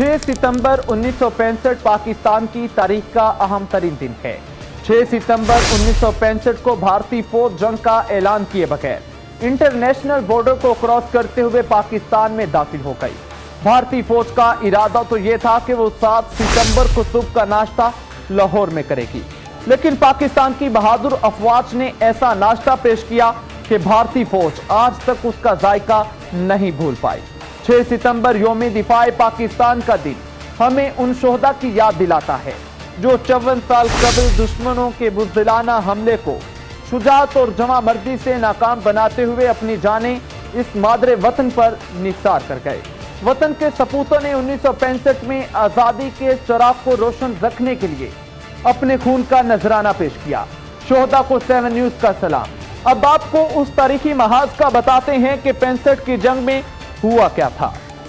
6 सितंबर 1965 पाकिस्तान की तारीख का अहम तरीन दिन है। 6 सितंबर 1965 को भारतीय फौज जंग का ऐलान किए बगैर इंटरनेशनल बॉर्डर को क्रॉस करते हुए पाकिस्तान में दाखिल हो गई। भारतीय फौज का इरादा तो यह था कि वो 7 सितंबर को सुबह का नाश्ता लाहौर में करेगी, लेकिन पाकिस्तान की बहादुर अफवाज ने ऐसा नाश्ता पेश किया कि भारतीय फौज आज तक उसका जायका नहीं भूल पाई। 6 सितंबर यौम दिफाए पाकिस्तान का दिन हमें उन शोहदा की याद दिलाता है जो 54 साल कबल दुश्मनों के बुज़दिलाना हमले को शुजाअत और जमा मर्दी से नाकाम बनाते हुए अपनी जानें इस मादरे वतन पर निसार कर गए। वतन के सपूतों ने 1965 में आज़ादी के चिराग को रोशन रखने के लिए अपने खून का नजराना पेश किया। शोहदा को 7 न्यूज़ का सलाम। अब आपको उस तारीखी महाज का बताते हैं कि 65 की जंग में हुआ क्या था।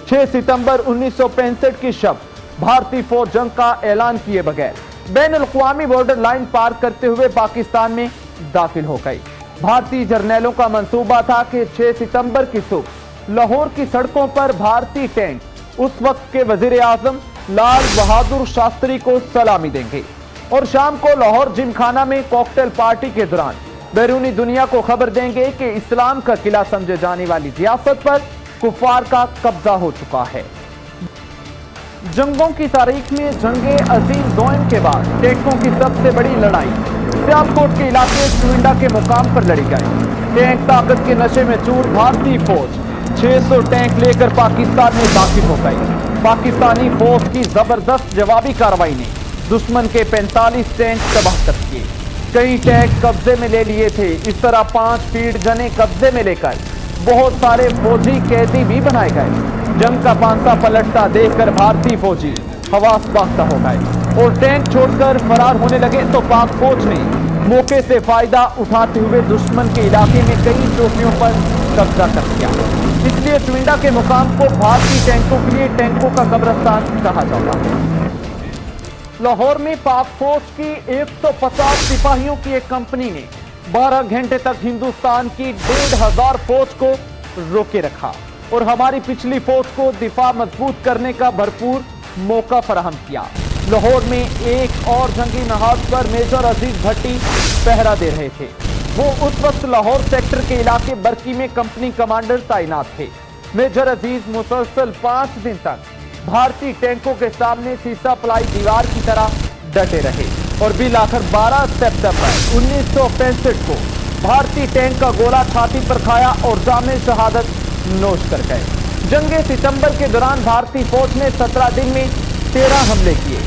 6 सितंबर 1965 की शब भारतीय फौज जंग का ऐलान किए बगैर बैनुल-अक़वामी बॉर्डर लाइन पार करते हुए पाकिस्तान में दाखिल हो गई। भारतीय जर्नैलों का मंसूबा था कि 6 सितंबर की सुबह लाहौर की सड़कों पर भारतीय टैंक उस वक्त के वजीर आजम लाल बहादुर शास्त्री को सलामी देंगे और शाम को लाहौर जिमखाना में कॉकटेल पार्टी के दौरान बैरूनी दुनिया को खबर देंगे कि इस्लाम का किला समझे जाने वाली रियासत पर कुफार का कब्जा हो चुका है। जंगों की तारीख में जंगे अजीम दोइम के बाद टैंकों की सबसे बड़ी लड़ाई सियालकोट के इलाके चुइंडा के मुकाम पर लड़ी गई। टैंक ताकत के नशे में चूर भारतीय फौज 600 टैंक लेकर पाकिस्तान में दाखिल हो गई। पाकिस्तानी फौज की जबरदस्त जवाबी कार्रवाई ने दुश्मन के 45 टैंक तबाह कर दिए। कई टैंक कब्जे में ले लिए थे। इस तरह 5 फील्ड गने कब्जे में लेकर बहुत सारे फौजी कैदी भी बनाए गए। जंग का पांसा पलटता देखकर भारतीय फौजी हवास बाख्ता हो गए और टैंक छोड़कर फरार होने लगे तो पाक फौज ने मौके से फायदा उठाते हुए दुश्मन के इलाके में कई चौकियों पर कब्जा कर लिया। इसलिए चुइंडा के मुकाम को भारतीय टैंकों के लिए टैंकों का कब्रिस्तान कहा जाता है। लाहौर में पाक फौज की 150 सिपाहियों की एक कंपनी ने 12 घंटे तक हिंदुस्तान की 1500 फौज को रोके रखा और हमारी पिछली फौज को दिफा मजबूत करने का भरपूर मौका फराहम किया। लाहौर में एक और जंगी नहाज पर मेजर अजीज भट्टी पहरा दे रहे थे। वो उस वक्त लाहौर सेक्टर के इलाके बरकी में कंपनी कमांडर तैनात थे। मेजर अजीज मुसलसल 5 दिन तक भारतीय टैंकों के सामने सीसा पलाई दीवार की तरह डटे रहे और बिल आखिर 12 सितंबर 1965 को भारतीय टैंक का गोला छाती पर खाया और जामे शहादत नोश कर गए। जंगे सितंबर के दौरान भारतीय फौज ने 17 दिन में 13 हमले किए।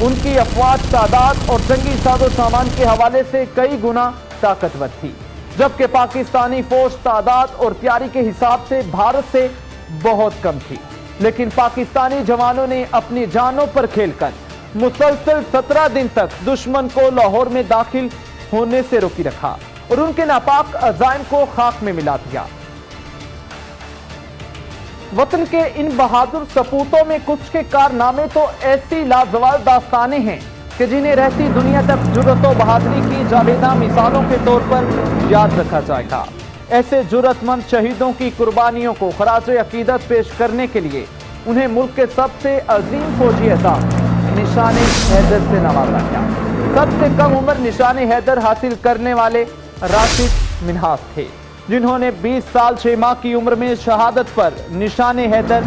उनकी अफवाज तादाद और जंगी साजो सामान के हवाले से कई गुना ताकतवर थी, जबकि पाकिस्तानी फौज तादाद और तैयारी के हिसाब से भारत से बहुत कम थी। लेकिन पाकिस्तानी जवानों ने अपनी जानों पर खेलकर मुसलसल 17 दिन तक दुश्मन को लाहौर में दाखिल होने से रोकी रखा और उनके नापाक अज़ाइम को खाक में मिला दिया। वतन के इन बहादुर सपूतों में कुछ के कारनामे तो ऐसी लाजवाब दास्तानें हैं कि जिन्हें रहती दुनिया तक जुर्रत और बहादुरी की जावेदा मिसालों के तौर पर याद रखा जाएगा। ऐसे जुर्रतमंद शहीदों की कुर्बानियों को खराज अकीदत पेश करने के लिए उन्हें मुल्क के सबसे अजीम फौजी एहसास निशाने हैदर से नवाजा गया। सबसे कम उम्र निशाने हैदर हासिल करने वाले राशिद मिन्हास थे, जिन्होंने 20 साल 6 माह की उम्र में शहादत पर निशाने हैदर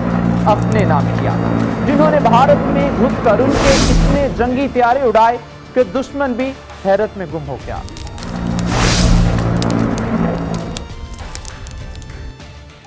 अपने नाम किया, जिन्होंने भारत में घुसकर उनके इतने जंगी त्यारे उड़ाए कि दुश्मन भी हैरत में गुम हो गया।